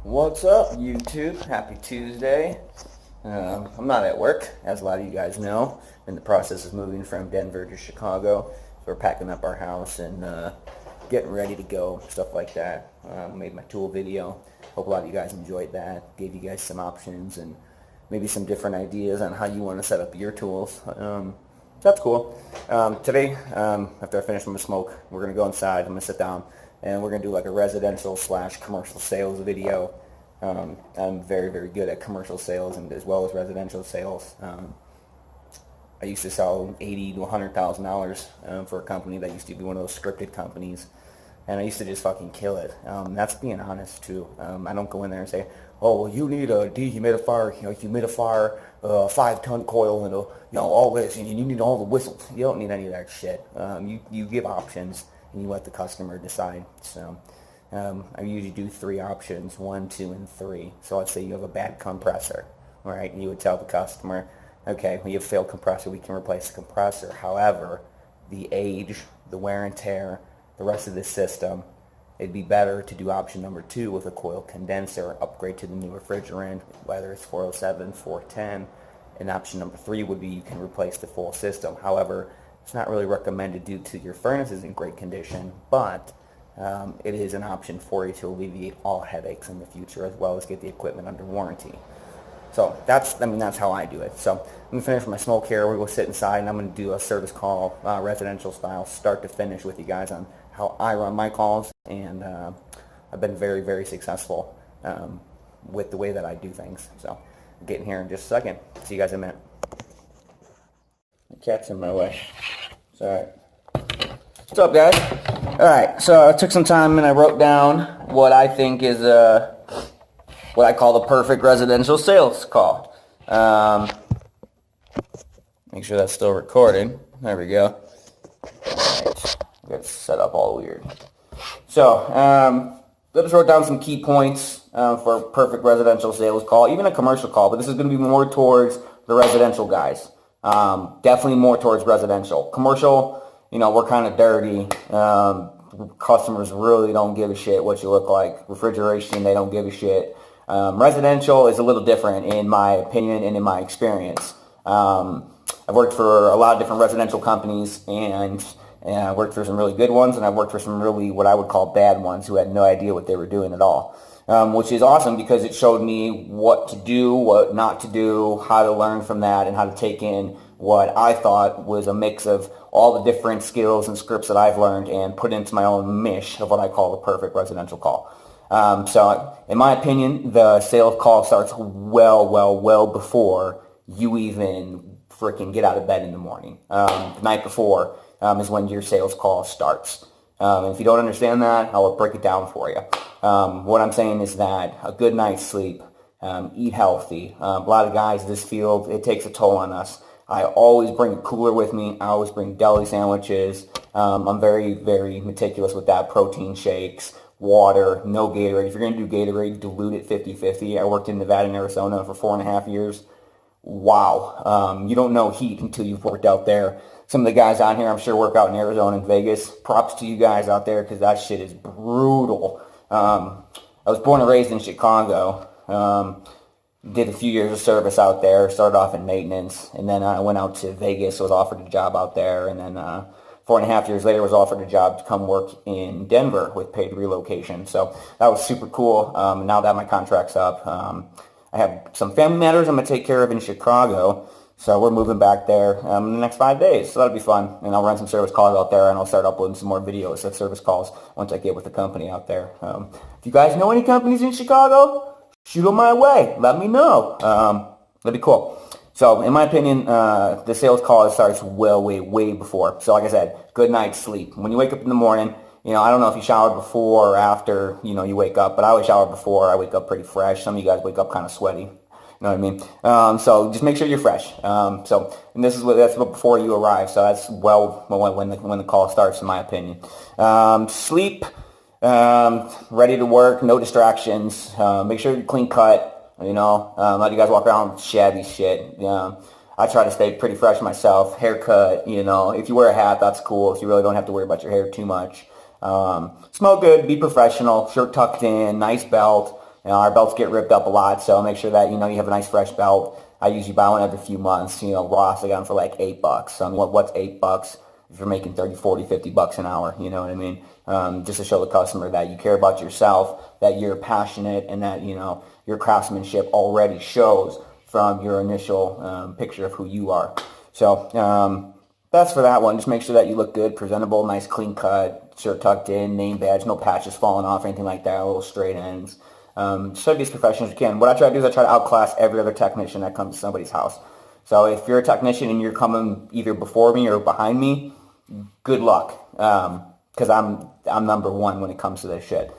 What's up, YouTube? Happy Tuesday. I'm not at work, as a lot of you guys know. In the process of moving from Denver to Chicago. So we're packing up our house and getting ready to go, stuff like that. Made my tool video. Hope a lot of you guys enjoyed that. Gave you guys some options and maybe some different ideas on how you want to set up your tools. That's cool. Today, after I finish my smoke, we're going to go inside. I'm going to sit down and we're going to do like a residential / commercial sales video. I'm very, very good at commercial sales and as well as residential sales. I used to sell $80,000 to $100,000 for a company that used to be one of those scripted companies, and I used to just fucking kill it. That's being honest too. I don't go in there and say, "Oh, well, you need a dehumidifier, humidifier, 5-ton coil, and all this, and you need all the whistles." You don't need any of that shit. You give options and you let the customer decide. So I usually do 3 options: 1, 2, and 3. So let's say you have a bad compressor, right? And you would tell the customer, okay, well, you have a failed compressor, we can replace the compressor. However, the age, the wear and tear, the rest of the system, it'd be better to do option number 2 with a coil condenser, upgrade to the new refrigerant, whether it's 407, 410, and option number 3 would be you can replace the full system. However, it's not really recommended due to your furnace is in great condition, but it is an option for you to alleviate all headaches in the future as well as get the equipment under warranty. So that's how I do it. So I'm going to finish my smoke here. We're going to sit inside and I'm going to do a service call, residential style, start to finish with you guys on how I run my calls. And I've been very, very successful with the way that I do things. So I'm getting here in just a second. See you guys in a minute. The cat's in my way. Sorry. What's up, guys? Alright, so I took some time and I wrote down what I think is what I call the perfect residential sales call. Make sure that's still recording. There we go. Alright, got it set up all weird. So, I just wrote down some key points for a perfect residential sales call, even a commercial call, but this is going to be more towards the residential guys. Definitely more towards residential. Commercial, we're kind of dirty. Customers really don't give a shit what you look like. Refrigeration, they don't give a shit. Residential is a little different in my opinion and in my experience. I've worked for a lot of different residential companies and I've worked for some really good ones and I've worked for some really what I would call bad ones who had no idea what they were doing at all. Which is awesome because it showed me what to do, what not to do, how to learn from that, and how to take in what I thought was a mix of all the different skills and scripts that I've learned and put into my own mish of what I call the perfect residential call. So in my opinion, the sales call starts well before you even freaking get out of bed in the morning. The night before is when your sales call starts. If you don't understand that, I'll break it down for you. What I'm saying is that a good night's sleep, eat healthy. A lot of guys in this field, it takes a toll on us. I always bring a cooler with me. I always bring deli sandwiches. I'm very, very meticulous with that. Protein shakes, water, no Gatorade. If you're going to do Gatorade, dilute it 50-50. I worked in Nevada and Arizona for 4.5 years. Wow. You don't know heat until you've worked out there. Some of the guys on here, I'm sure, work out in Arizona and Vegas. Props to you guys out there because that shit is brutal. I was born and raised in Chicago. Did a few years of service out there. Started off in maintenance. And then I went out to Vegas, was offered a job out there. And then 4.5 years later was offered a job to come work in Denver with paid relocation. So that was super cool. Now that my contract's up, I have some family matters I'm going to take care of in Chicago. So we're moving back there in the next 5 days. So that'll be fun. And I'll run some service calls out there, and I'll start uploading some more videos of service calls once I get with the company out there. If you guys know any companies in Chicago, shoot them my way. Let me know. That'd be cool. So in my opinion, the sales call starts way before. So like I said, good night's sleep. When you wake up in the morning, I don't know if you showered before or after, you wake up, but I always shower before. I wake up pretty fresh. Some of you guys wake up kind of sweaty. You know what I mean? So just make sure you're fresh. And that's before you arrive. So that's when the call starts, in my opinion. Sleep, ready to work, no distractions. Make sure you're clean cut. A lot of you guys walk around with shabby shit. I try to stay pretty fresh myself. Haircut, if you wear a hat, that's cool. So you really don't have to worry about your hair too much. Smell good, be professional, shirt tucked in, nice belt. Our belts get ripped up a lot, so make sure that, you have a nice fresh belt. I usually buy one every few months. Ross, I got them for like $8. So, I mean, what's $8 if you're making 30, 40, $50 an hour? You know what I mean? Just to show the customer that you care about yourself, that you're passionate, and that, your craftsmanship already shows from your initial picture of who you are. So, that's for that one. Just make sure that you look good, presentable, nice clean cut, shirt tucked in, name badge, no patches falling off or anything like that, little straight ends. Just try to be as professional as you can. What I try to do is I try to outclass every other technician that comes to somebody's house. So if you're a technician and you're coming either before me or behind me, good luck. Because I'm number one when it comes to this shit.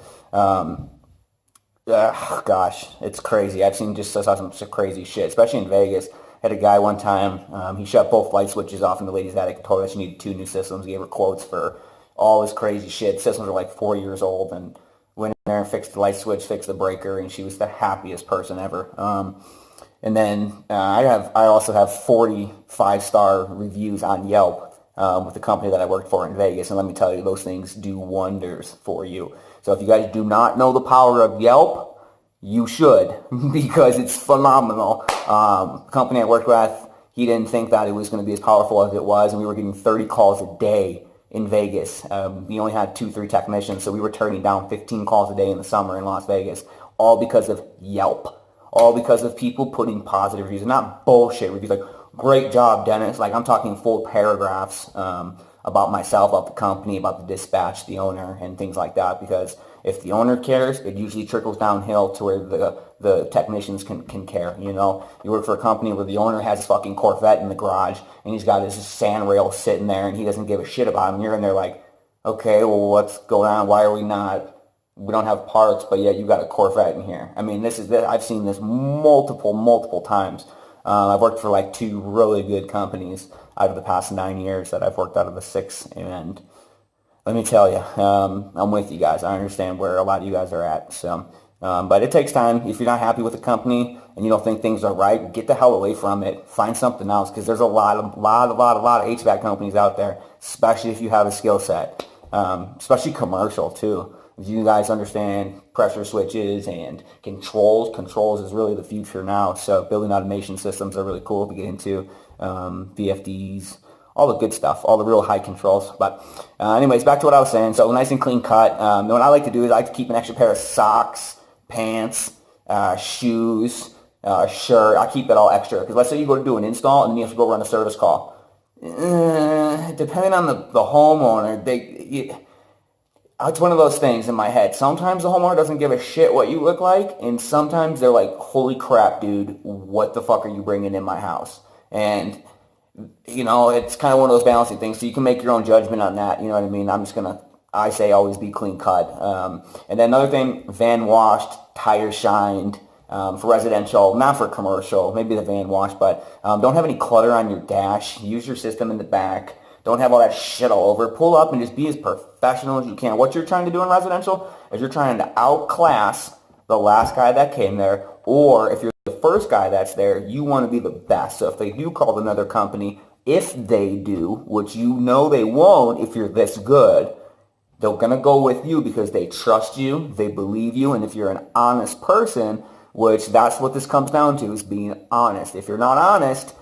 Gosh, it's crazy. I've seen just some crazy shit, especially in Vegas. Had a guy one time, he shut both light switches off in the ladies' attic, told her she needed 2 new systems. He gave her quotes for all this crazy shit. Systems are like 4 years old, and went in there and fixed the light switch, fixed the breaker, and she was the happiest person ever. And then I also have 40 5-star reviews on Yelp with the company that I worked for in Vegas, and let me tell you, those things do wonders for you. So if you guys do not know the power of Yelp, you should, because it's phenomenal. Company I worked with, he didn't think that it was going to be as powerful as it was, and we were getting 30 calls a day in Vegas. We only had 2-3 technicians, so we were turning down 15 calls a day in the summer in Las Vegas, all because of Yelp. All because of people putting positive reviews, and not bullshit reviews, like, great job, Dennis. Like, I'm talking full paragraphs about myself, about the company, about the dispatch, the owner, and things like that, because if the owner cares, it usually trickles downhill to where the technicians can care, You work for a company where the owner has his fucking Corvette in the garage, and he's got his sand rail sitting there, and he doesn't give a shit about him. You're in there like, okay, well, what's going on? Why are we don't have parts, but yet you got a Corvette in here? I mean, I've seen this multiple times. I've worked for like 2 really good companies out of the past 9 years that I've worked out of the 6, and let me tell you, I'm with you guys. I understand where a lot of you guys are at. So, but it takes time. If you're not happy with the company and you don't think things are right, get the hell away from it. Find something else, because there's a lot of HVAC companies out there, especially if you have a skill set, especially commercial too. If you guys understand pressure switches and controls is really the future now. So building automation systems are really cool to get into, VFDs, all the good stuff, all the real high controls. But anyways, back to what I was saying. So nice and clean cut. What I like to do is I like to keep an extra pair of socks, pants, shoes, shirt. I keep it all extra, because let's say you go to do an install and then you have to go run a service call. Depending on the homeowner, it's one of those things in my head. Sometimes the homeowner doesn't give a shit what you look like, and sometimes they're like, holy crap, dude, what the fuck are you bringing in my house? And, it's kind of one of those balancing things, so you can make your own judgment on that, you know what I mean? I say always be clean cut. And then another thing, van washed, tire shined, for residential, not for commercial, maybe the van wash, but don't have any clutter on your dash. Use your system in the back. Don't have all that shit all over. Pull up and just be as professional as you can. What you're trying to do in residential is you're trying to outclass the last guy that came there, or if you're the first guy that's there, you want to be the best. So if they do call another company, if they do, which they won't if you're this good, they're going to go with you because they trust you, they believe you, and if you're an honest person, which that's what this comes down to, is being honest. If you're not honest,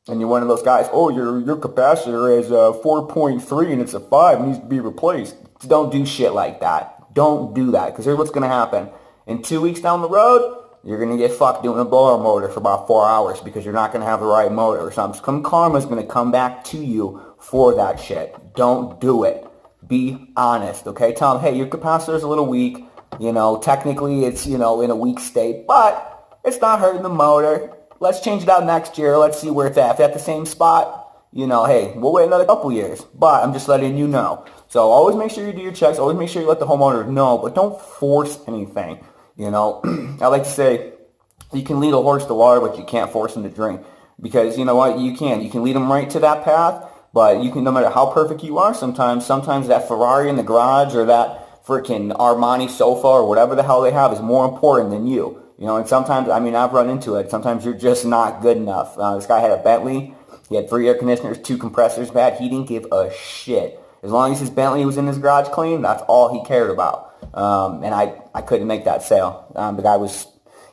and you're one of those guys, oh, your capacitor is a 4.3 and it's a 5, it needs to be replaced. Don't do shit like that. Don't do that, because here's what's going to happen. In 2 weeks down the road, you're going to get fucked doing a blower motor for about 4 hours because you're not going to have the right motor or something. Some karma's going to come back to you for that shit. Don't do it. Be honest, okay? Tell them, hey, your capacitor's a little weak. Technically it's, in a weak state, but it's not hurting the motor. Let's change it out next year. Let's see where it's at. If it's at the same spot, hey, we'll wait another couple years. But I'm just letting you know. So always make sure you do your checks. Always make sure you let the homeowner know, but don't force anything. I like to say you can lead a horse to water, but you can't force him to drink. Because you know what? You can lead him right to that path, but you can, no matter how perfect you are, sometimes that Ferrari in the garage or that freaking Armani sofa or whatever the hell they have is more important than you. And sometimes, I've run into it. Sometimes you're just not good enough. This guy had a Bentley. He had 3 air conditioners, 2 compressors bad. He didn't give a shit. As long as his Bentley was in his garage clean, that's all he cared about. and I couldn't make that sale. The guy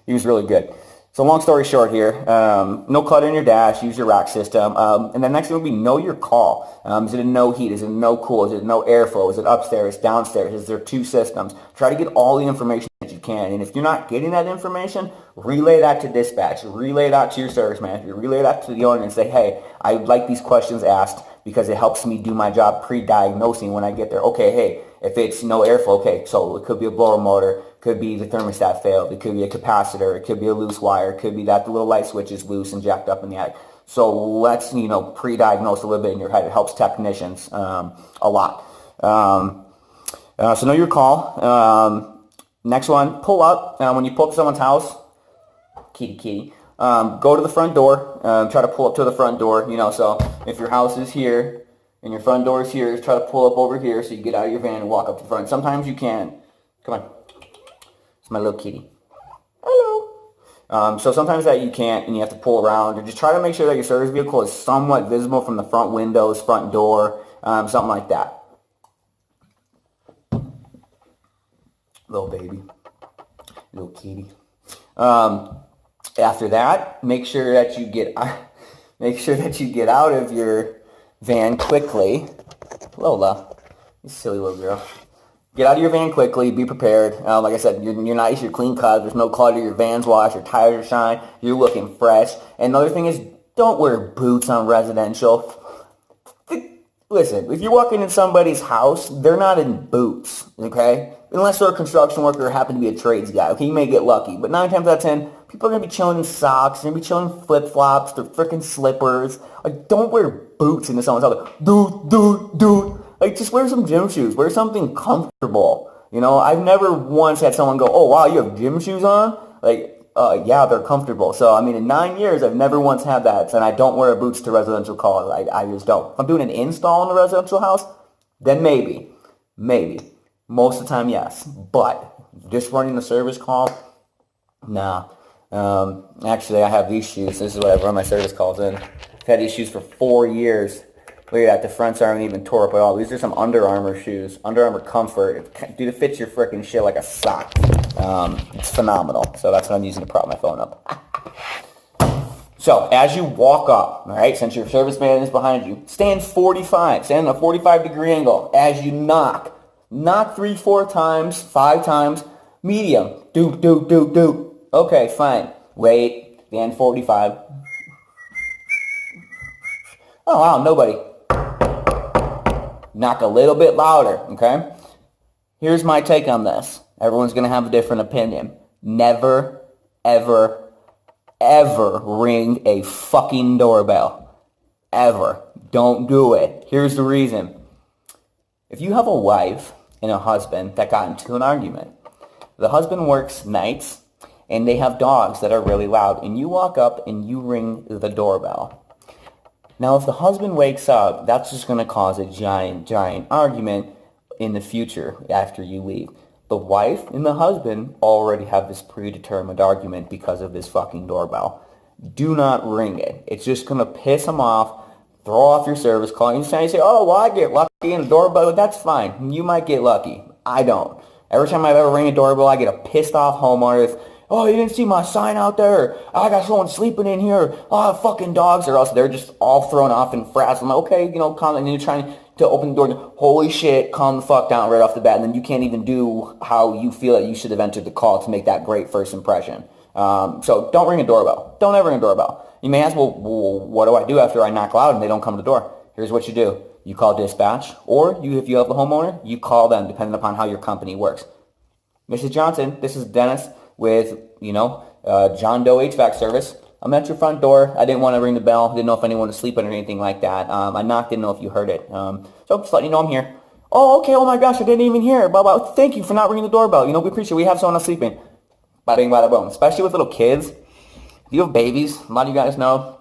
he was really good. So long story short here, no clutter in your dash, use your rack system. And the next thing would be know your call. Is it a no heat? Is it a no cool? Is it no airflow? Is it upstairs, downstairs? Is there two systems? Try to get all the information that you can. And if you're not getting that information, relay that to dispatch. Relay that to your service manager. Relay that to the owner and say, hey, I'd like these questions asked because it helps me do my job pre-diagnosing when I get there. Okay, hey, if it's no airflow, okay, so it could be a blower motor, could be the thermostat failed, it could be a capacitor, it could be a loose wire, it could be that the little light switch is loose and jacked up in the attic. So let's, pre-diagnose a little bit in your head. It helps technicians a lot. So know your call. Next one, pull up. When you pull up to someone's house, kitty, go to the front door. Try to pull up to the front door. So if your house is here and your front door is here, try to pull up over here so you get out of your van and walk up to the front. Sometimes you can. Come on. It's my little kitty. Hello. So sometimes that you can't and you have to pull around. Or just try to make sure that your service vehicle is somewhat visible from the front windows, front door, something like that. Little baby. Little kitty. After that, make sure that you get out of your van quickly. Lola, you silly little girl. Get out of your van quickly. Be prepared. Like I said, you're nice. You're clean cut. There's no clutter. Your van's washed. Your tires are shine. You're looking fresh. And another thing is, don't wear boots on residential. Listen, if you're walking in somebody's house, they're not in boots, okay? Unless they're a construction worker or happen to be a trades guy, okay? You may get lucky. But 9 times out of 10, people are going to be chilling in socks. They're going to be chilling in flip-flops. They're freaking slippers. Like, don't wear boots into someone's house. Dude. Like, just wear some gym shoes. Wear something comfortable. I've never once had someone go, oh, wow, you have gym shoes on? Like, yeah, they're comfortable. So, in 9 years, I've never once had that. And I don't wear boots to residential calls. I just don't. If I'm doing an install in a residential house, then maybe. Most of the time, yes. But just running the service call, nah. Actually, I have these shoes. This is what I run my service calls in. I've had these shoes for 4 years. Look at that. The fronts aren't even tore up at all. These are some Under Armour shoes. Under Armour Comfort. Dude, it fits your freaking shit like a sock. It's phenomenal. So that's what I'm using to prop my phone up. So as you walk up, all right, since your service man is behind you, stand 45. Stand in a 45-degree angle. As you knock 3, 4 times, 5 times, medium. Do. Okay, fine. Wait. Stand 45. Oh, wow, nobody. Knock a little bit louder, okay? Here's my take on this. Everyone's going to have a different opinion. Never, ever, ever ring a fucking doorbell. Ever. Don't do it. Here's the reason. If you have a wife and a husband that got into an argument, the husband works nights and they have dogs that are really loud, and you walk up and you ring the doorbell. Now, if the husband wakes up, that's just going to cause a giant argument in the future after you leave. The wife and the husband already have this predetermined argument because of this fucking doorbell. Do not ring it. It's just going to piss them off, throw off your service call. You say, oh, well, I get lucky in the doorbell. That's fine. You might get lucky. I don't. Every time I've ever rang a doorbell, I get a pissed off homeowner. Oh, you didn't see my sign out there? I got someone sleeping in here. Oh, fucking dogs. Or else they're just all thrown off and frazzled. I'm like, okay, calm. And you're trying to open the door. Holy shit, calm the fuck down right off the bat. And then you can't even do how you feel that you should have entered the call to make that great first impression. So don't ring a doorbell. Don't ever ring a doorbell. You may ask, well, what do I do after I knock loud and they don't come to the door? Here's what you do. You call dispatch, or if you have the homeowner, you call them, depending upon how your company works. Mrs. Johnson, this is Dennis with, John Doe HVAC service. I'm at your front door. I didn't want to ring the bell. Didn't know if anyone was sleeping or anything like that. I knocked. Didn't know if you heard it. So just letting you know I'm here. Oh, okay. Oh my gosh, I didn't even hear. Blah, blah. Thank you for not ringing the doorbell. We appreciate it. We have someone else sleeping. Bada bing, bada boom. Especially with little kids. If you have babies, a lot of you guys know,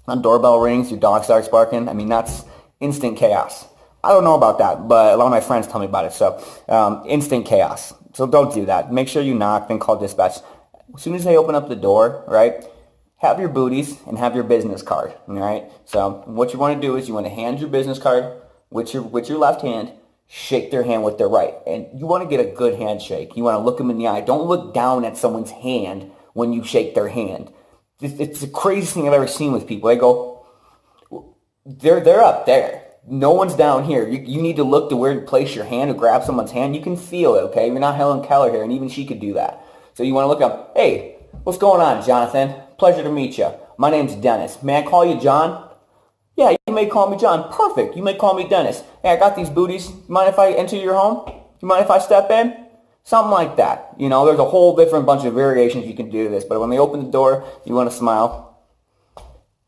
when doorbell rings, your dog starts barking. That's instant chaos. I don't know about that, but a lot of my friends tell me about it. So instant chaos. So don't do that. Make sure you knock, then call dispatch. As soon as they open up the door, right, have your booties and have your business card, all right? So what you want to do is you want to hand your business card with your left hand, shake their hand with their right. And you want to get a good handshake. You want to look them in the eye. Don't look down at someone's hand when you shake their hand. It's the craziest thing I've ever seen with people. They go, they're up there. No one's down here. You need to look to where to place your hand to grab someone's hand. You can feel it, okay? You're not Helen Keller here, and even she could do that. So you want to look up, hey, what's going on, Jonathan? Pleasure to meet you. My name's Dennis. May I call you John? Yeah, you may call me John. Perfect. You may call me Dennis. Hey, I got these booties. You mind if I enter your home? You mind if I step in? Something like that. You know, there's a whole different bunch of variations you can do to this. But when they open the door, you want to smile.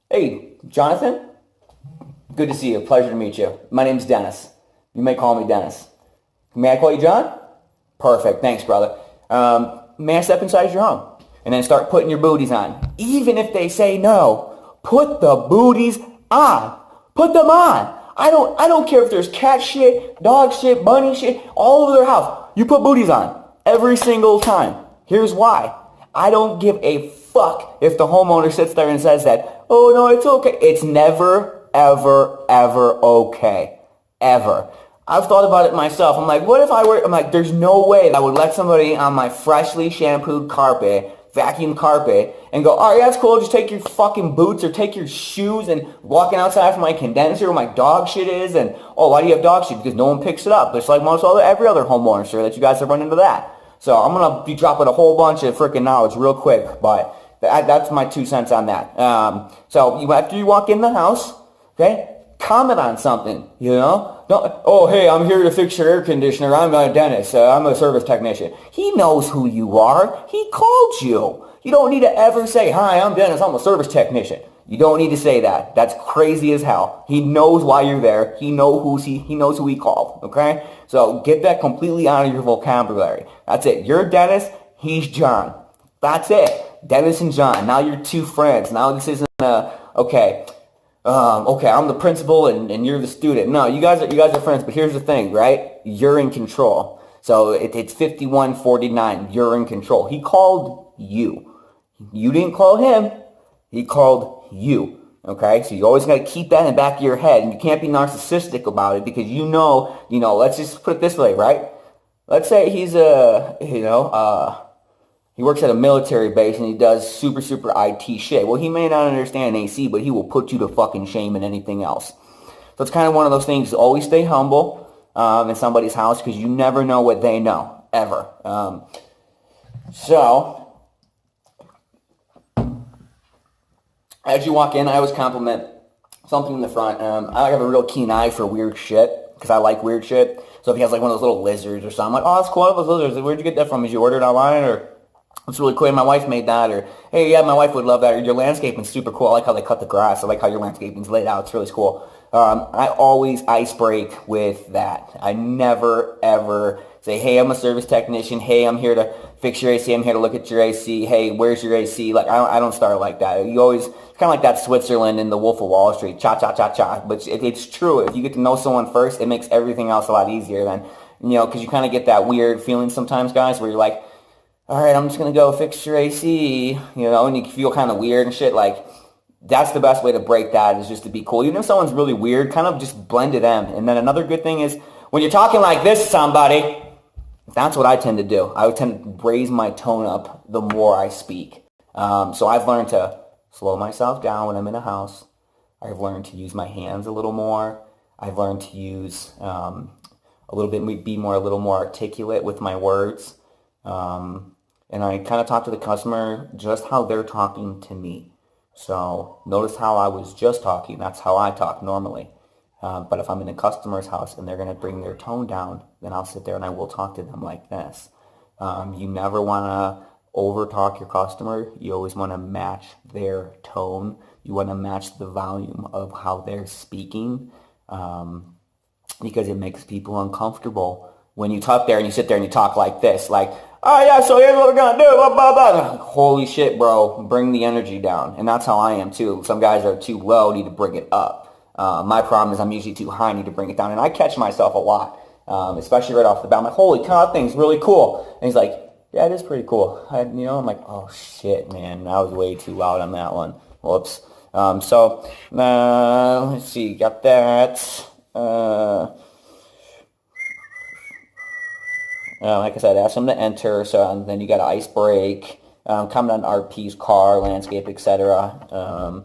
Hey, Jonathan? Good to see you. Pleasure to meet you. My name's Dennis. You may call me Dennis. May I call you John? Perfect. Thanks, brother. May I step inside your home? And then start putting your booties on. Even if they say no, put the booties on. Put them on. I don't care if there's cat shit, dog shit, bunny shit, all over their house. You put booties on every single time. Here's why. I don't give a fuck if the homeowner sits there and says that, oh no, it's okay. It's never, ever, ever okay. Ever. I've thought about it myself. I'm like, what if I'm like, there's no way that I would let somebody on my freshly shampooed carpet, vacuum carpet, and go, all right, that's cool, just take your fucking boots or take your shoes and walking outside for my condenser where my dog shit is, and, oh, why do you have dog shit? Because no one picks it up. It's like every other homeowner, sure, that you guys have run into that. So I'm going to be dropping a whole bunch of freaking knowledge real quick, but that's my 2 cents on that. So after you walk in the house, okay, comment on something, you know? Don't, oh, hey, I'm here to fix your air conditioner. I'm a dentist. I'm a service technician. He knows who you are. He called you. You don't need to ever say, hi, I'm Dennis. I'm a service technician. You don't need to say that. That's crazy as hell. He knows why you're there. He knows who he called, okay? So get that completely out of your vocabulary. That's it. You're Dennis. He's John. That's it. Dennis and John. Now you're two friends. Now this isn't okay, I'm the principal and you're the student. No, you guys are friends, but here's the thing, right? You're in control. So it's 51-49. You're in control. He called you. You didn't call him. He called you. Okay? So you always got to keep that in the back of your head, and you can't be narcissistic about it because you know, let's just put it this way, right? Let's say he's he works at a military base and he does super, super IT shit. Well, he may not understand AC, but he will put you to fucking shame in anything else. So it's kind of one of those things. Always stay humble in somebody's house because you never know what they know, ever. So, as you walk in, I always compliment something in the front. I have a real keen eye for weird shit because I like weird shit. So if he has like one of those little lizards or something, I'm like, oh, that's cool, I love those lizards. Where'd you get that from? Did you order it online or... It's really cool. My wife made that, or hey, yeah, my wife would love that. Or your landscaping's super cool. I like how they cut the grass. I like how your landscaping's laid out. It's really cool. I always ice break with that. I never ever say, hey, I'm a service technician. Hey, I'm here to fix your AC. I'm here to look at your AC. Hey, where's your AC? Like I don't start like that. You always kind of like that Switzerland in the Wolf of Wall Street. Cha cha cha cha. But it's true. If you get to know someone first, it makes everything else a lot easier. Then because you kind of get that weird feeling sometimes, guys, where you're like, all right, I'm just going to go fix your AC, and you feel kind of weird and shit. Like, that's the best way to break that is just to be cool. Even if someone's really weird, kind of just blend it in. And then another good thing is when you're talking like this to somebody, that's what I tend to do. I would tend to raise my tone up the more I speak. So I've learned to slow myself down when I'm in a house. I've learned to use my hands a little more. I've learned to use a little more articulate with my words. And I kind of talk to the customer just how they're talking to me. So notice how I was just talking. That's how I talk normally. But if I'm in a customer's house and they're going to bring their tone down, then I'll sit there and I will talk to them like this. You never want to over-talk your customer. You always want to match their tone. You want to match the volume of how they're speaking because it makes people uncomfortable. When you talk there and you sit there and you talk like this, like, oh yeah, so here's what we're gonna do, blah, blah, blah. Holy shit, bro, bring the energy down. And that's how I am too. Some guys are too low, need to bring it up. My problem is I'm usually too high, need to bring it down. And I catch myself a lot, especially right off the bat. I'm like, holy cow, that thing's really cool. And he's like, yeah, it is pretty cool. I'm like, oh shit, man, I was way too loud on that one. Whoops. Let's see, got that. Like I said, ask them to enter. So then you got an ice break, comment on RP's car, landscape, etc.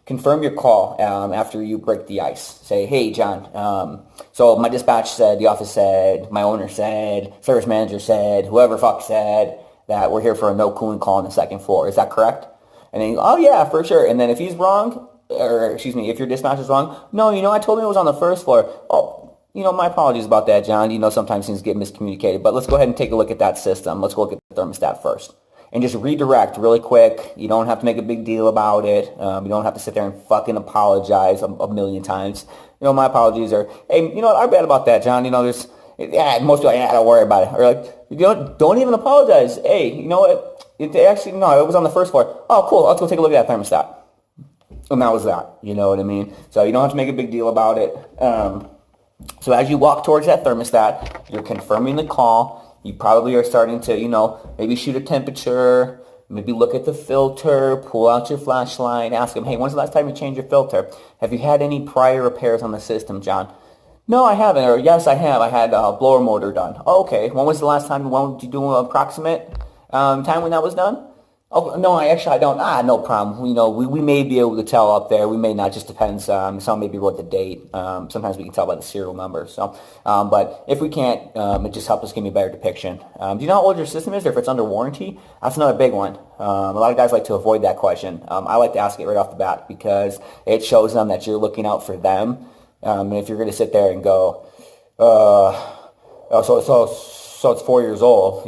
Confirm your call after you break the ice. Say, hey, John, so my dispatch said, the office said, my owner said, service manager said, whoever fuck said that we're here for a no cooling call on the second floor. Is that correct? And then, oh yeah, for sure. And then if he's wrong, or excuse me, if your dispatch is wrong, no, I told him it was on the first floor. Oh, my apologies about that, John. Sometimes things get miscommunicated, but let's go ahead and take a look at that system. Let's go look at the thermostat first. And just redirect really quick. You don't have to make a big deal about it. You don't have to sit there and fucking apologize a million times. My apologies are, hey, I'm bad about that, John. Most people are like, don't worry about it. Or like, don't even apologize. Hey, you know what? It was on the first floor. Oh, cool. Let's go take a look at that thermostat. And that was that. You know what I mean? So you don't have to make a big deal about it. So as you walk towards that thermostat, you're confirming the call. You probably are starting to, maybe shoot a temperature, maybe look at the filter, pull out your flashlight, ask them, hey, when's the last time you changed your filter? Have you had any prior repairs on the system, John? No, I haven't. Or yes, I have. I had a blower motor done. Oh, okay. When was the last time? When did you do an approximate time when that was done? Oh, no, I don't. No problem. We may be able to tell up there. We may not. Just depends. Some maybe wrote the date. Sometimes we can tell by the serial number. So, but if we can't, it just helps us give me a better depiction. Do you know how old your system is, or if it's under warranty? That's another big one. A lot of guys like to avoid that question. I like to ask it right off the bat because it shows them that you're looking out for them. And if you're going to sit there and go, so it's 4 years old,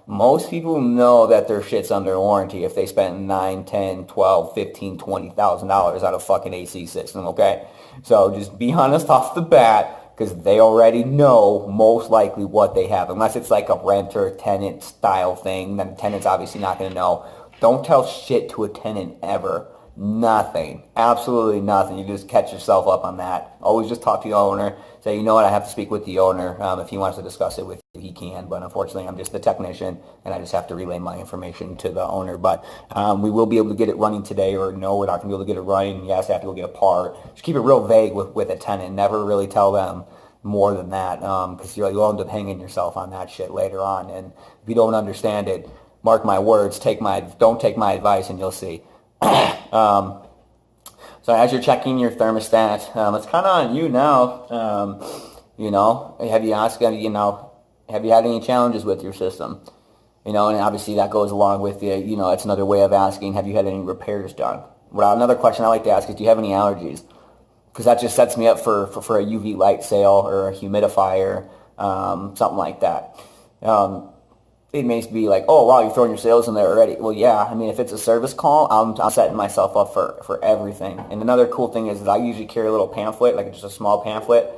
most people know that their shit's under warranty if they spent $9, $10, $12, $15, $20,000 out of fucking AC system, okay? So just be honest off the bat because they already know most likely what they have. Unless it's like a renter, tenant style thing, then the tenant's obviously not going to know. Don't tell shit to a tenant ever. Nothing. Absolutely nothing. You just catch yourself up on that. Always just talk to the owner. Say, you know what, I have to speak with the owner. If he wants to discuss it with you, he can. But unfortunately, I'm just the technician, and I just have to relay my information to the owner. But we will be able to get it running today, or no, we're not going to be able to get it running. Yes, I have to go get a part. Just keep it real vague with a tenant. Never really tell them more than that, because you'll end up hanging yourself on that shit later on. And if you don't understand it, mark my words, don't take my advice, and you'll see. So as you're checking your thermostat, it's kind of on you now. Have you had any challenges with your system? And obviously that goes along with it's another way of asking, have you had any repairs done? Well, another question I like to ask is, do you have any allergies? Because that just sets me up for a UV light sale or a humidifier, something like that. It may be like, oh, wow, you're throwing your sales in there already. Well, yeah, if it's a service call, I'm setting myself up for everything. And another cool thing is that I usually carry a little pamphlet, like just a small pamphlet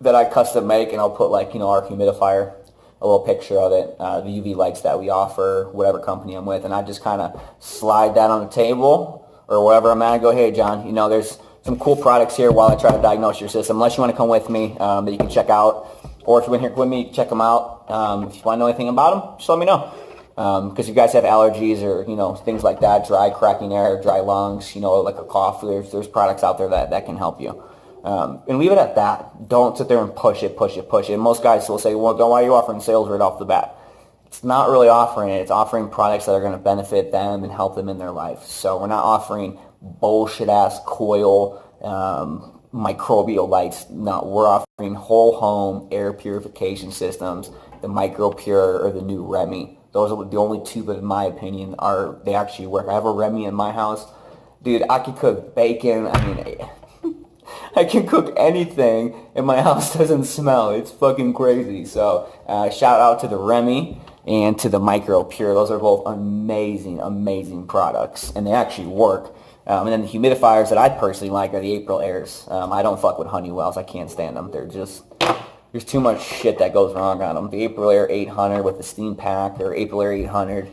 that I custom make, and I'll put our humidifier, a little picture of it, the UV lights that we offer, whatever company I'm with, and I just kind of slide that on the table or wherever I'm at and go, hey, John, there's some cool products here while I try to diagnose your system. Unless you want to come with me, that you can check out. Or if you're in here with me, check them out. If you want to know anything about them, just let me know. Because if you guys have allergies or, things like that, dry, cracking air, dry lungs, like a cough, there's products out there that can help you. And leave it at that. Don't sit there and push it. And most guys will say, well, why are you offering sales right off the bat? It's not really offering it. It's offering products that are going to benefit them and help them in their life. So we're not offering bullshit-ass coil, microbial lights. No, we're offering whole home air purification systems, the MicroPure or the new Remy. Those are the only two that, in my opinion, they actually work. I have a Remy in my house. Dude, I can cook bacon. I can cook anything and my house doesn't smell. It's fucking crazy. So shout out to the Remy and to the MicroPure. Those are both amazing products, and they actually work. And then the humidifiers that I personally like are the April Airs. I don't fuck with Honeywells. I can't stand them. There's too much shit that goes wrong on them. The April Air 800 with the steam pack, or April Air 800,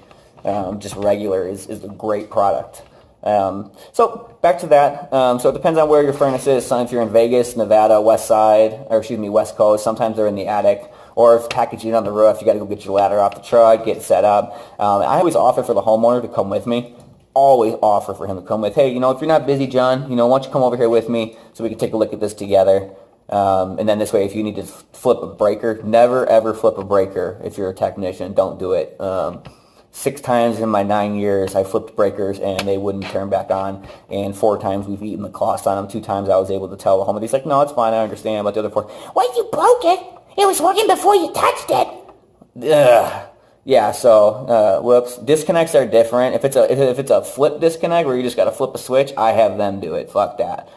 just regular, is a great product. So back to that. So it depends on where your furnace is. If you're in Vegas, Nevada, West Coast, sometimes they're in the attic. Or if packaging on the roof, you got to go get your ladder off the truck, get set up. I always offer for the homeowner to come with me. Always offer for him to come with. Hey, if you're not busy, John, why don't you come over here with me so we can take a look at this together. And then this way, if you need to flip a breaker, never ever flip a breaker if you're a technician. Don't do it. 6 times in my 9 years, I flipped breakers and they wouldn't turn back on. And 4 times we've eaten the cost on them. 2 times I was able to tell the homeowner, he's like, no, it's fine, I understand. But the other 4, well, you broke it. It was working before you touched it. Ugh. Yeah, so, whoops. Disconnects are different. If it's a flip disconnect where you just got to flip a switch, I have them do it. Fuck that.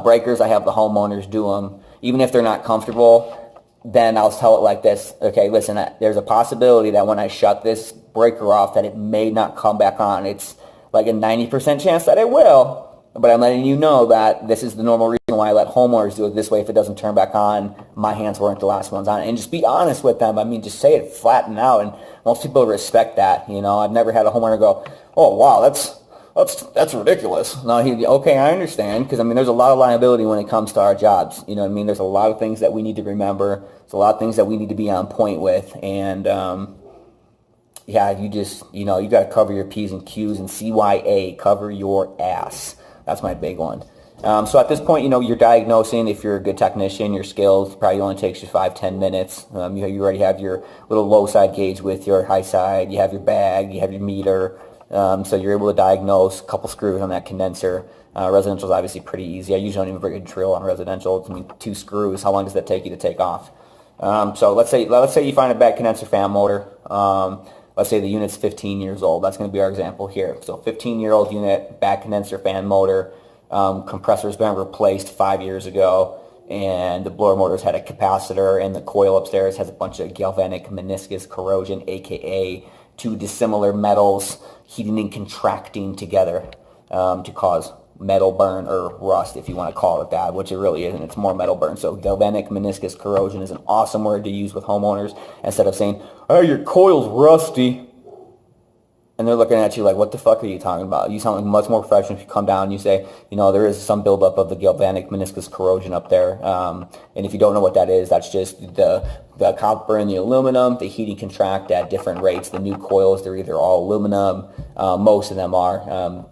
Breakers, I have the homeowners do them. Even if they're not comfortable, then I'll tell it like this. Okay, listen, there's a possibility that when I shut this breaker off that it may not come back on. It's like a 90% chance that it will, but I'm letting you know that this is the normal reason why I let homeowners do it this way. If it doesn't turn back on, my hands weren't the last ones on it. And just be honest with them. I mean, just say it flat and out, and most people respect that. You know, I've never had a homeowner go, oh, wow, that's ridiculous. No, okay, I understand, because I mean, there's a lot of liability when it comes to our jobs. You know what I mean? There's a lot of things that we need to remember. There's a lot of things that we need to be on point with, and yeah, you got to cover your P's and Q's, and CYA, cover your ass. That's my big one. So at this point, you're diagnosing. If you're a good technician, your skills probably only takes you 5-10 minutes. You already have your little low side gauge with your high side. You have your bag. You have your meter. So you're able to diagnose a couple screws on that condenser. Residential is obviously pretty easy. I usually don't even bring a drill on residential. It's 2 screws. How long does that take you to take off? So let's say you find a bad condenser fan motor. Let's say the unit's 15 years old. That's going to be our example here. So 15-year-old unit, bad condenser fan motor. Compressor's been replaced 5 years ago, and the blower motor's had a capacitor, and the coil upstairs has a bunch of galvanic meniscus corrosion, aka 2 dissimilar metals heating and contracting together to cause metal burn, or rust, if you want to call it that, which it really isn't. It's more metal burn. So galvanic meniscus corrosion is an awesome word to use with homeowners, instead of saying, oh, your coil's rusty. And they're looking at you like, what the fuck are you talking about? You sound like much more professional if you come down and you say, there is some buildup of the galvanic meniscus corrosion up there. And if you don't know what that is, that's just the copper and the aluminum. They heat and contract at different rates. The new coils, they're either all aluminum. Most of them are.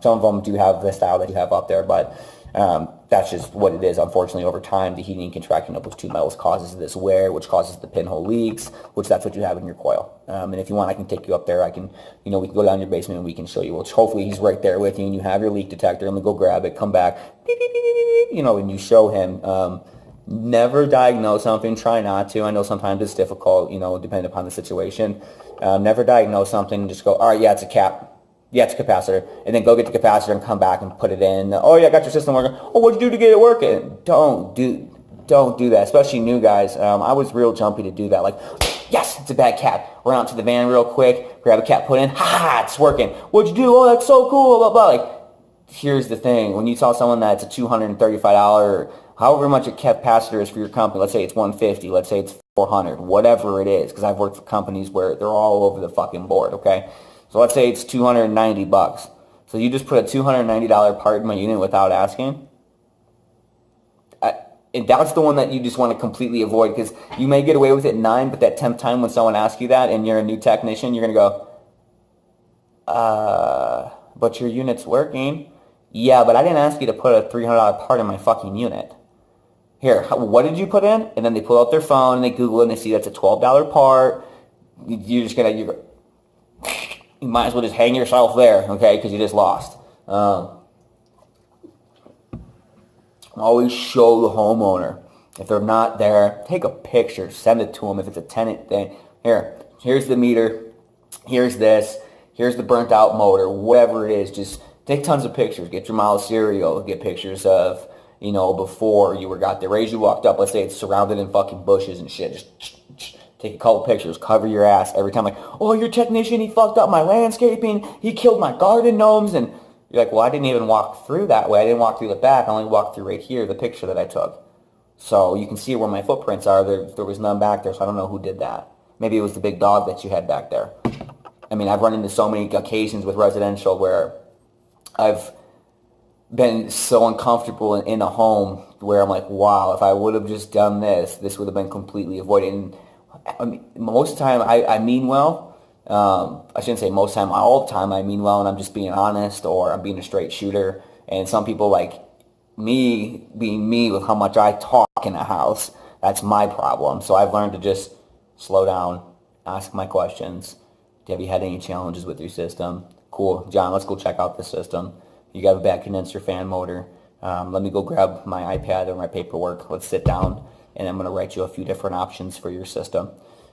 Some of them do have the style that you have up there, but that's just what it is. Unfortunately, over time, the heating and contracting of those 2 metals causes this wear, which causes the pinhole leaks, which that's what you have in your coil. And if you want, I can take you up there. We can go down your basement and we can show you, which hopefully he's right there with you, and you have your leak detector, and we go grab it, come back, beep, beep, beep, beep, beep, and you show him. Never diagnose something. Try not to. I know sometimes it's difficult, depending upon the situation. Never diagnose something and just go, all right, yeah, it's a cap. Yeah, it's a capacitor. And then go get the capacitor and come back and put it in. Oh, yeah, I got your system working. Oh, what'd you do to get it working? Don't do that, especially new guys. I was real jumpy to do that. Like, yes, it's a bad cap. Run out to the van real quick, grab a cap, put in. Ha, it's working. What'd you do? Oh, that's so cool, blah, blah. Like, here's the thing. When you tell someone that it's a $235, however much a capacitor is for your company, let's say it's $150, let's say it's $400, whatever it is, because I've worked for companies where they're all over the fucking board, okay? So let's say it's $290. So you just put a $290 part in my unit without asking. And that's the one that you just want to completely avoid, because you may get away with it 9, but that 10th time when someone asks you that and you're a new technician, you're going to go, but your unit's working. Yeah, but I didn't ask you to put a $300 part in my fucking unit. Here, what did you put in? And then they pull out their phone and they Google it and they see that's a $12 part. You're just going to... You might as well just hang yourself there, okay, because you just lost. Always show the homeowner. If they're not there, take a picture, send it to them if it's a tenant thing. Here's the meter, here's this, here's the burnt out motor, whatever it is. Just take tons of pictures. Get your mild cereal, get pictures of, before you got there. Right as you walked up, let's say it's surrounded in fucking bushes and shit. Just take a couple pictures, cover your ass every time, like, oh, your technician, he fucked up my landscaping, he killed my garden gnomes, and you're like, well, I didn't even walk through that way, I didn't walk through the back, I only walked through right here, the picture that I took. So you can see where my footprints are, there was none back there, so I don't know who did that. Maybe it was the big dog that you had back there. I mean, I've run into so many occasions with residential where I've been so uncomfortable in a home where I'm like, wow, if I would have just done this, this would have been completely avoided. And I mean, most of the time, I mean well. I shouldn't say most of the time, all the time I mean well, and I'm just being honest, or I'm being a straight shooter. And some people, like, me being me with how much I talk in a house, that's my problem. So I've learned to just slow down, ask my questions. Have you had any challenges with your system? Cool, John, let's go check out the system. You got a bad condenser fan motor. Let me go grab my iPad or my paperwork. Let's sit down, and I'm going to write you a few different options for your system.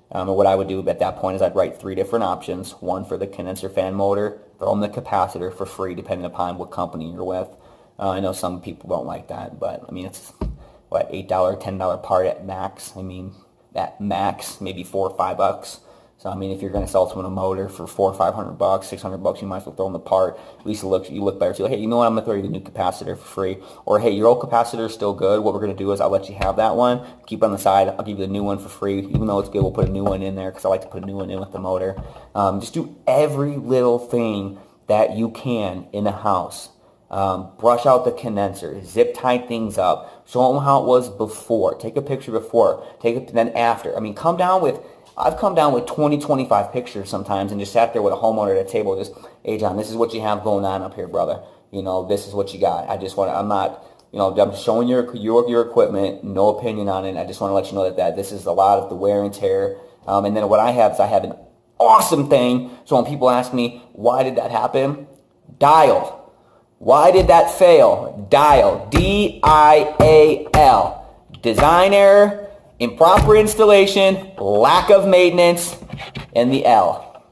And what I would do at that point is I'd write 3 different options. One for the condenser fan motor, throw in the capacitor for free depending upon what company you're with. I know some people don't like that, but I mean, it's what, $8, $10 part at max. I mean, at max, maybe $4 or $5. So I mean, if you're going to sell someone a motor for $400 or $500, $600, you might as well throw in the part. At least you look better. So hey, you know what? I'm going to throw you the new capacitor for free. Or hey, your old capacitor is still good. What we're going to do is I'll let you have that one. Keep it on the side. I'll give you the new one for free. Even though it's good, we'll put a new one in there because I like to put a new one in with the motor. Just do every little thing that you can in the house. Brush out the condenser, zip tie things up, show them how it was before, take a picture before, take it then after. I mean, I've come down with 20, 25 pictures sometimes and just sat there with a homeowner at a table, just, hey John, this is what you have going on up here, brother. You know, this is what you got. I'm showing your equipment, no opinion on it. I just want to let you know that this is a lot of the wear and tear. And then what I have is I have an awesome thing. So when people ask me, why did that happen? Dial. Why did that fail? Dial. D-I-A-L. Design error, improper installation, lack of maintenance, and the L.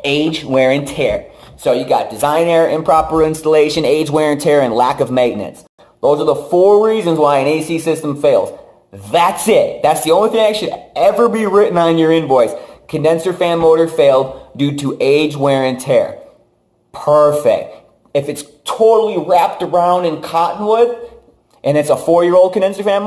Age, wear, and tear. So you got design error, improper installation, age, wear, and tear, and lack of maintenance. Those are the 4 reasons why an AC system fails. That's it. That's the only thing that should ever be written on your invoice. Condenser fan motor failed due to age, wear, and tear. Perfect. If it's totally wrapped around in cottonwood and it's a 4-year-old condenser fan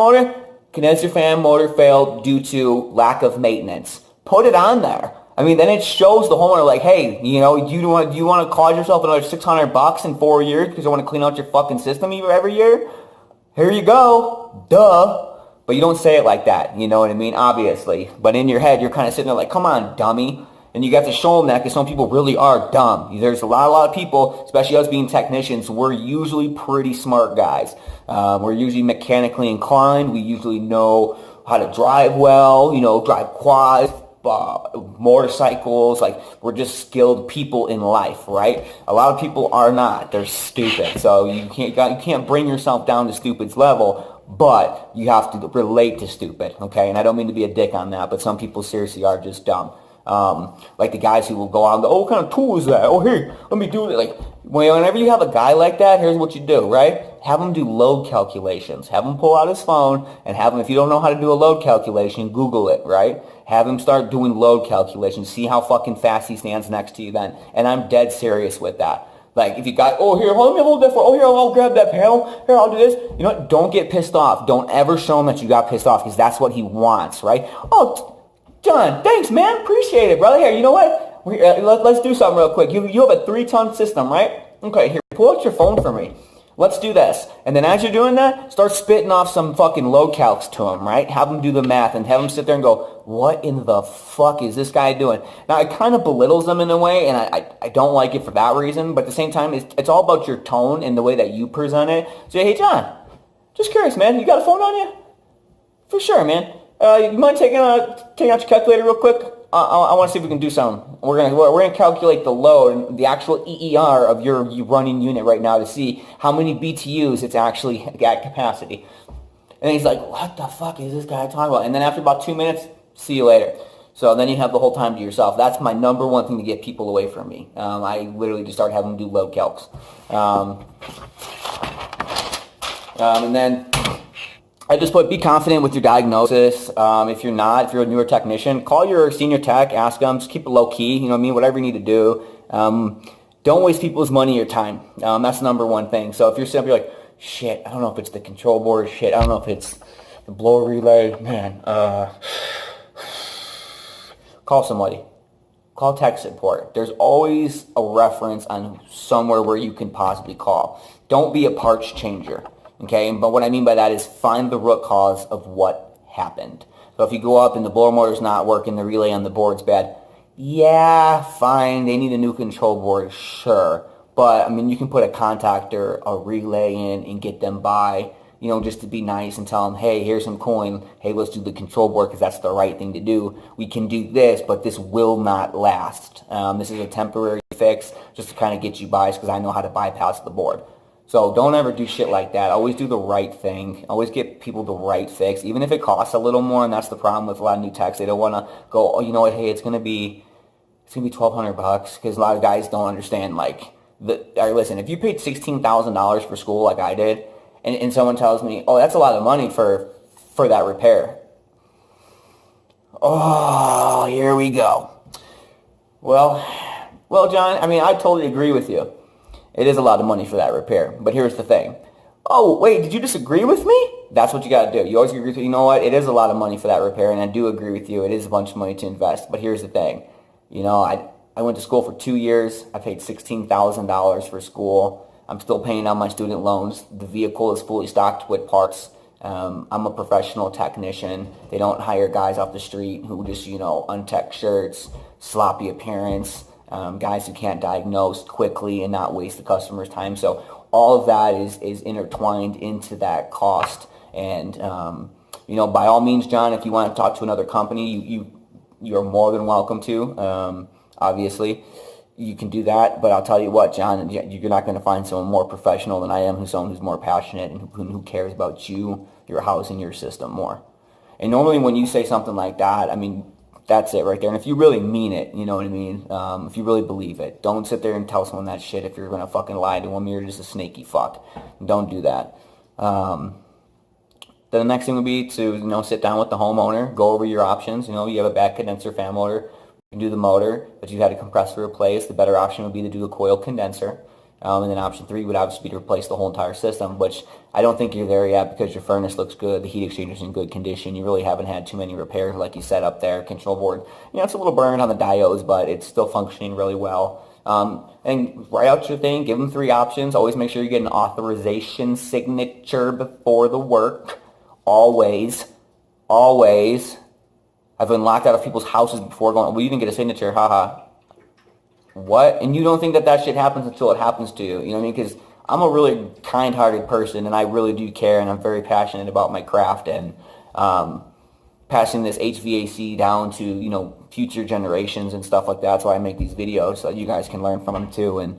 motor failed due to lack of maintenance. Put it on there. I mean, then it shows the homeowner like, hey, you know, you want to cause yourself another $600 in 4 years because you want to clean out your fucking system every year? Here you go. Duh. But you don't say it like that, you know what I mean? Obviously. But in your head, you're kind of sitting there like, come on, dummy. And you got to show them that because some people really are dumb. There's a lot of people, especially us being technicians, we're usually pretty smart guys. We're usually mechanically inclined. We usually know how to drive well, you know, drive quads, motorcycles. Like, we're just skilled people in life, right? A lot of people are not. They're stupid. So you can't bring yourself down to stupid's level, but you have to relate to stupid, okay? And I don't mean to be a dick on that, but some people seriously are just dumb. Like the guys who will go out and go, oh, what kind of tool is that? Oh, here, let me do it. Like, whenever you have a guy like that, here's what you do, right? Have him do load calculations. Have him pull out his phone and have him, if you don't know how to do a load calculation, Google it, right? Have him start doing load calculations. See how fucking fast he stands next to you then. And I'm dead serious with that. Like, if you got, oh, here, let me hold that for, oh, here, I'll grab that panel. Here, I'll do this. You know what? Don't get pissed off. Don't ever show him that you got pissed off because that's what he wants, right? Oh, John, thanks, man. Appreciate it, brother. Here, you know what? Let's do something real quick. You have a 3-ton system, right? Okay, here, pull out your phone for me. Let's do this. And then as you're doing that, start spitting off some fucking load calcs to him, right? Have him do the math and have him sit there and go, what in the fuck is this guy doing? Now, it kind of belittles them in a way, and I don't like it for that reason. But at the same time, it's all about your tone and the way that you present it. So, hey, John, just curious, man. You got a phone on you? For sure, man. You mind taking out your calculator real quick? I want to see if we can do something. We're gonna calculate the load, the actual EER of your running unit right now to see how many BTUs it's actually at capacity. And he's like, what the fuck is this guy talking about? And then after about 2 minutes, see you later. So then you have the whole time to yourself. That's my number one thing to get people away from me. I literally just start having them do load calcs. And then I just put, be confident with your diagnosis. If you're a newer technician, call your senior tech, ask them, just keep it low key, you know what I mean, whatever you need to do. Don't waste people's money or time. That's the number one thing. So if you're simply like, shit, I don't know if it's the control board, shit, I don't know if it's the blower relay, man, call somebody. Call tech support. There's always a reference on somewhere where you can possibly call. Don't be a parts changer. Okay, but what I mean by that is find the root cause of what happened. So if you go up and the blower motor's not working, the relay on the board's bad, yeah, fine, they need a new control board, sure. But, I mean, you can put a contactor, a relay in and get them by, just to be nice and tell them, hey, here's some coin. Hey, let's do the control board because that's the right thing to do. We can do this, but this will not last. This is a temporary fix just to kind of get you by because I know how to bypass the board. So don't ever do shit like that. Always do the right thing. Always get people the right fix, even if it costs a little more, and that's the problem with a lot of new techs. They don't want to go, oh, you know what, hey, it's gonna be $1,200 because a lot of guys don't understand, like, all right, listen, if you paid $16,000 for school like I did, and someone tells me, oh, that's a lot of money for that repair. Oh, here we go. Well, John, I mean, I totally agree with you. It is a lot of money for that repair. But here's the thing. Oh, wait, did you disagree with me? That's what you got to do. You always agree with me. You know what? It is a lot of money for that repair, and I do agree with you. It is a bunch of money to invest. But here's the thing. I went to school for 2 years. I paid $16,000 for school. I'm still paying on my student loans. The vehicle is fully stocked with parts. I'm a professional technician. They don't hire guys off the street who just, untech shirts, sloppy appearance, guys who can't diagnose quickly and not waste the customer's time. So all of that is intertwined into that cost. And, by all means, John, if you want to talk to another company, you're more than welcome to. Obviously, you can do that. But I'll tell you what, John, you're not going to find someone more professional than I am, someone who's more passionate and who cares about you, your house, and your system more. And normally when you say something like that, I mean, that's it right there. And if you really mean it, you know what I mean? If you really believe it, don't sit there and tell someone that shit if you're going to fucking lie to them. You're just a snaky fuck. Don't do that. Then the next thing would be to, sit down with the homeowner, go over your options. You have a back condenser fan motor. You can do the motor, but you had a compressor replaced. The better option would be to do a coil condenser. And then option 3 would obviously be to replace the whole entire system, which I don't think you're there yet because your furnace looks good, the heat exchanger's in good condition. You really haven't had too many repairs like you said up there. Control board, it's a little burned on the diodes, but it's still functioning really well. And write out your thing, give them 3 options. Always make sure you get an authorization signature before the work. Always. I've been locked out of people's houses before going, well, you didn't get a signature, haha. What? And you don't think that shit happens until it happens to you. You know what I mean? Because I'm a really kind-hearted person, and I really do care, and I'm very passionate about my craft, and passing this HVAC down to, future generations and stuff like that. That's why I make these videos, so you guys can learn from them too, and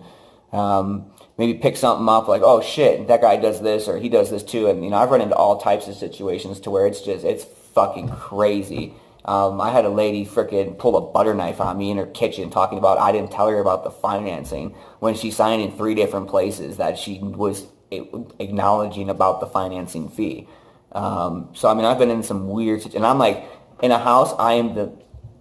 maybe pick something up like, oh shit, that guy does this, or he does this too. And, I've run into all types of situations to where it's fucking crazy. I had a lady freaking pull a butter knife on me in her kitchen talking about I didn't tell her about the financing when she signed in 3 different places that she was acknowledging about the financing fee. So, I mean, I've been in some weird situations. And I'm like, in a house,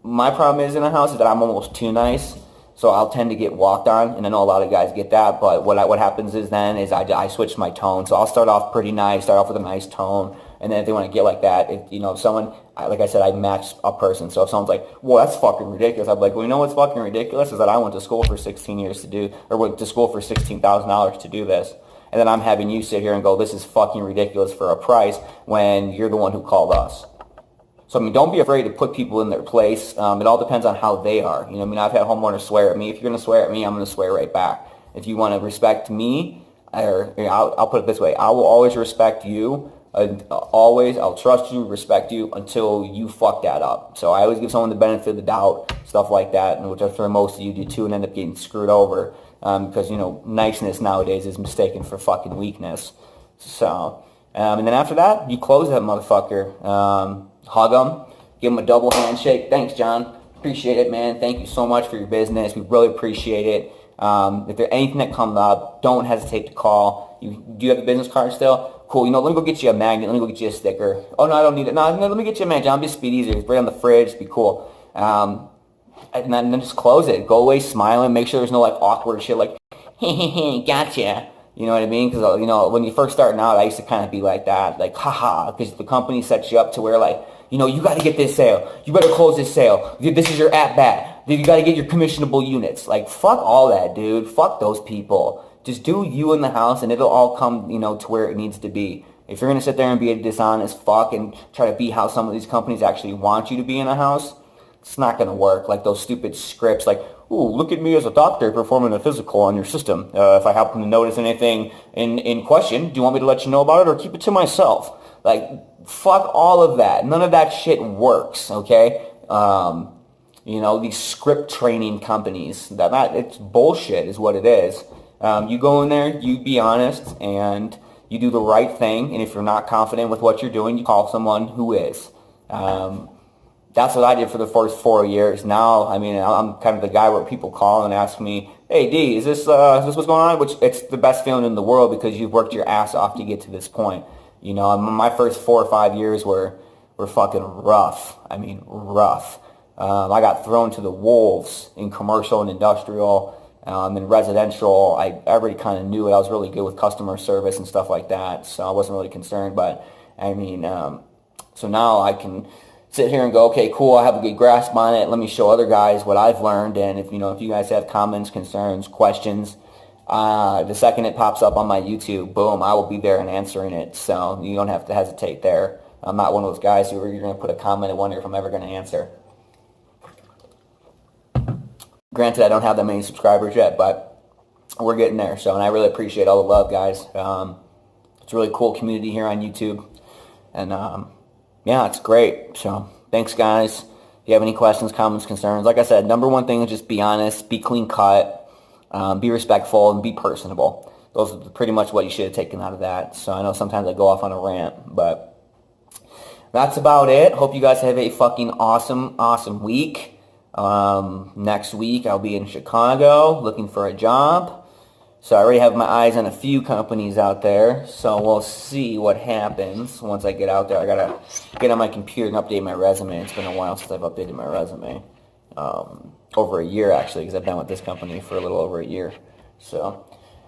my problem is in a house is that I'm almost too nice. So I'll tend to get walked on, and I know a lot of guys get that, but what happens is I switch my tone. So I'll start off pretty nice, start off with a nice tone, and then if they want to get like that, if someone, like I said, I match a person. So if someone's like, well, that's fucking ridiculous, I'm like, well, you know what's fucking ridiculous is that I went to school for 16 years went to school for $16,000 to do this. And then I'm having you sit here and go, this is fucking ridiculous for a price when you're the one who called us. So, I mean, don't be afraid to put people in their place. It all depends on how they are. I've had homeowners swear at me. If you're going to swear at me, I'm going to swear right back. If you want to respect me, I'll put it this way. I will always respect you. I'll trust you, respect you until you fuck that up. So I always give someone the benefit of the doubt, stuff like that, and which I'm sure most of you do too, and end up getting screwed over because, niceness nowadays is mistaken for fucking weakness. So, and then after that, you close that motherfucker. Hug them, give them a double handshake. Thanks, John. Appreciate it, man. Thank you so much for your business. We really appreciate it. If there's anything that comes up, don't hesitate to call. Do you have a business card still? Cool. Let me go get you a magnet. Let me go get you a sticker. Oh, no, I don't need it. No, let me get you a magnet, John. It'll be speed easier. It's right on the fridge. It'll be cool. And then just close it. Go away smiling. Make sure there's no, awkward shit like, hey, gotcha. You know what I mean? Because, when you're first starting out, I used to kind of be like that. Like, haha. Because the company sets you up to where, you got to get this sale. You better close this sale. This is your at-bat. You got to get your commissionable units. Fuck all that, dude. Fuck those people. Just do you in the house, and it'll all come, to where it needs to be. If you're going to sit there and be a dishonest fuck and try to be how some of these companies actually want you to be in a house, it's not going to work. Those stupid scripts, ooh, look at me as a doctor performing a physical on your system. If I happen to notice anything in question, do you want me to let you know about it or keep it to myself? Like, fuck all of that. None of that shit works, okay? You know, these script training companies, it's bullshit is what it is. You go in there, you be honest, and you do the right thing, and if you're not confident with what you're doing, you call someone who is. That's what I did for the first 4 years. Now, I mean, I'm kind of the guy where people call and ask me, hey, D, is this what's going on? Which, it's the best feeling in the world because you've worked your ass off to get to this point. You know, my first 4 or 5 years were fucking rough. I mean, rough. I got thrown to the wolves in commercial and industrial. In residential, I already kind of knew it. I was really good with customer service and stuff like that, so I wasn't really concerned. But, I mean, so now I can sit here and go, okay, cool, I have a good grasp on it. Let me show other guys what I've learned. And if you guys have comments, concerns, questions, the second it pops up on my YouTube, boom, I will be there and answering it. So you don't have to hesitate there. I'm not one of those guys who you're going to put a comment and wonder if I'm ever going to answer. Granted, I don't have that many subscribers yet, but we're getting there. So, and I really appreciate all the love, guys. It's a really cool community here on YouTube. And, yeah, it's great. So, thanks, guys. If you have any questions, comments, concerns, like I said, number one thing is just be honest, be clean cut, be respectful, and be personable. Those are pretty much what you should have taken out of that. So, I know sometimes I go off on a rant, but that's about it. Hope you guys have a fucking awesome week. Next week I'll be in Chicago looking for a job. So I already have my eyes on a few companies out there. So we'll see what happens once I get out there. I gotta get on my computer and update my resume. It's been a while since I've updated my resume. Over a year actually, because I've been with this company for a little over a year. So,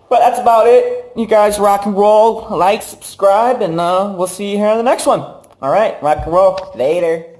but that's about it. You guys rock and roll, like, subscribe, and we'll see you here on the next one. All right, rock and roll. Later.